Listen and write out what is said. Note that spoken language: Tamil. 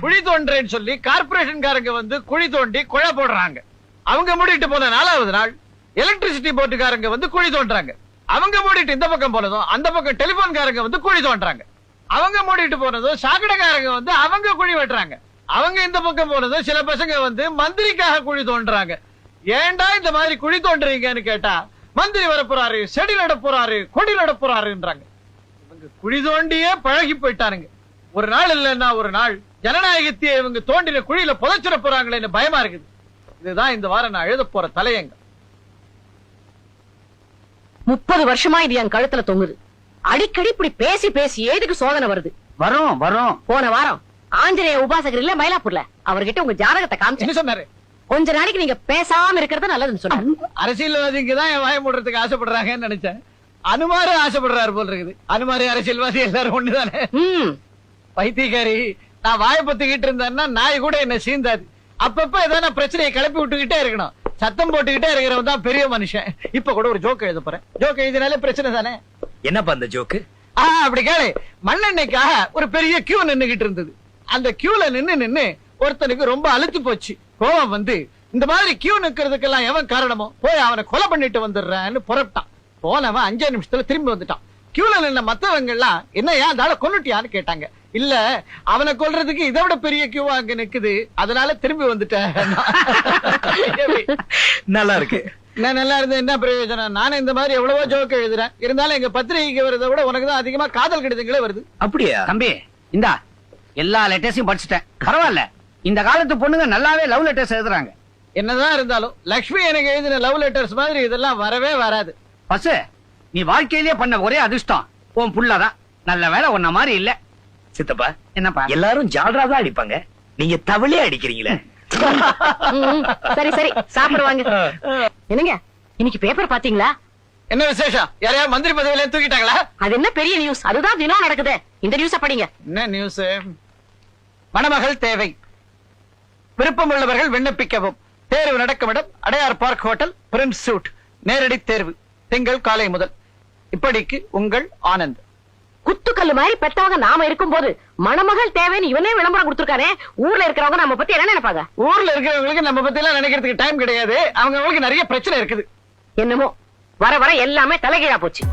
குழி தோன்றேன்னு சொல்லி கார்பரேஷன்காரங்க வந்து குழி தோண்டி குழா போடுறாங்க. அவங்க மூடிட்டு போன 4வது நாள் எலக்ட்ரிசிட்டி போர்டுக்காரங்க வந்து குழி தோன்றாங்க. அவங்க மூடிட்டு இந்த பக்கம் போனதும் அந்த பக்கம் டெலிபோன்காரங்க வந்து குழி தோன்றாங்க. அவங்க மூடிட்டு போனதும் சாக்கடைக்காரங்க வந்து அவங்க குழி வெட்டுறாங்க. அவங்க இந்த பக்கம் போனதும் சில பசங்க வந்து மந்திரிக்காக குழி தோன்றாங்க. ஏன்டா இந்த மாதிரி குழி தோன்றீங்கன்னு கேட்டா மந்திரி வர போறாரு, செடி நட போறாரு, கொடி நட போறாருன்றாங்க. இவங்க குழி தோண்டியே பழகி போயிட்டானுங்க. ஒரு நாள் இல்லைன்னா ஒரு நாள் ஜனநாயகத்தையே இவங்க தோண்டின குழியில புதைச்சிட போறாங்களேன்னு பயமா இருக்குது. இதுதான் இந்த வாரம் நான் எழுத போற தலையங்க. 30 வருஷமா இது என் கழுத்துல தொங்குது. அடிக்கடி இப்படி பேசி பேசி எதுக்கு சோதனை வருது? வரும். போன வாரம் ஆஞ்சநேய உபாசகர் இல்ல மயிலாப்பூர்ல அவர்கிட்ட உங்க ஜாதகத்தை காமிச்சு என்ன சொன்னாரு? கொஞ்ச நாளைக்கு நீங்க பேசாம இருக்கிறது நல்லதுன்னு சொன்னாரு. அரசியல்வாதிக்கு தான் என் வாய மூடுறதுக்கு ஆசைப்படுறாங்கன்னு நினைச்சேன். அனுமாரு ஆசைப்படுறாரு போல் இருக்குது. அனுமாரு அரசியல்வாதி எல்லாரும் ஒண்ணுதானே. பைத்தியக்காரி, நான் வாய பத்திக்கிட்டு இருந்தேன்னா நாய் கூட என்ன சீந்தாது. அப்பப்ப ஏதாவது பிரச்சனையை கிளப்பி விட்டுக்கிட்டே இருக்கணும். சத்தம் போட்டுக்கிட்டே இருக்கிறவன் தான் பெரிய மனுஷன். இப்ப கூட ஒரு ஜோக் எழுத போறேன். ஜோக் எழுதினாலே பிரச்சனை தானே. என்னப்பா அந்த ஜோக்கு? அப்படி கேளு. மண்ணெண்ணெய்க்காக ஒரு பெரிய கியூ நின்னுகிட்டு இருந்தது. அந்த கியூல நின்னு ஒருத்தனுக்கு ரொம்ப அழுத்து போச்சு. கோவம் வந்து இந்த மாதிரி கியூ நிக்கிறதுக்கெல்லாம் எவன் காரணமோ போய் அவனை கொலை பண்ணிட்டு வந்துடுறேன்னு புறப்பட்டான். போனவன் 5 நிமிஷத்துல திரும்பி வந்துட்டான். கியூல நின்ன மத்தவங்க எல்லாம் என்ன ஏன் கொன்னுட்டியான்னு கேட்டாங்க. இல்ல, அவனை கொல்றதுக்கு இதை விட பெரிய கியூவா அங்க நிக்குது, அதனால திரும்பி வந்துட்டேன். நல்லா இருக்கு. நல்லா இருந்தது என்ன பிரயோஜனம்? நானும் இந்த மாதிரி எவ்வளவோ ஜோக் எழுதுறேன். இருந்தாலும் எங்க பத்திரிகைக்கு வரதை விட உனக்கு தான் அதிகமா காதல் கடிதங்களே வருது. அப்படியா தம்பி? இந்தா எல்லா லெட்டர்ஸையும் படிச்சுட்டேன். பரவாயில்ல, இந்த காலத்து பொண்ணுங்க நல்லாவே லவ் லெட்டர்ஸ் எழுதுறாங்க. என்னதான் இருந்தாலும் லக்ஷ்மி எனக்கு எழுதின லவ் லெட்டர்ஸ் மாதிரி இதெல்லாம் வரவே வராது. பசு, நீ வாழ்க்கையிலேயே பண்ண ஒரே அதிர்ஷ்டம் உன் புள்ளதான். நல்ல வேலை உன்ன மாதிரி இல்ல. சித்தப்பா, என்னப்பா? எல்லாரும் ஜால்ரா தான் அடிப்பாங்க, நீங்க தவளே அடிக்கிறீங்களே. சரி சரி சாப்பிடுவாங்க. என்னங்க இன்னைக்கு பேப்பர் பாத்தீங்களா? என்ன விசேஷம்? யாரையாவது மந்திரி பதவியில தூக்கிட்டாங்களா? அது என்ன பெரிய நியூஸ்? அதுதான் தினம் நடக்குது. இந்த நியூஸ படிங்க. என்ன நியூஸ்? மணமகள் தேவை, விருப்பம் உள்ளவர்கள் விண்ணப்பிக்கவும். தேர்வு நடக்கும் இடம் Adyar park hotel, prince suite. நேரடி தேர்வு திங்கள் காலை முதல். இப்படிக்கு உங்கள் ஆனந்த். குத்துக்கல்லு மாதிரி பெத்தவங்க நாம இருக்கும் போது மணமகள் தேவைன்னு இவனே விளம்பரம் கொடுத்திருக்கானே. ஊர்ல இருக்கிறவங்க நம்ம பத்தி என்ன நினைப்பாங்க? ஊர்ல இருக்கிறவங்களுக்கு நம்ம பத்தி எல்லாம் நினைக்கிறதுக்கு டைம் கிடையாது. அவங்களுக்கு நிறைய பிரச்சனை இருக்குது. என்னமோ வர வர எல்லாமே தலைகீழா போச்சு.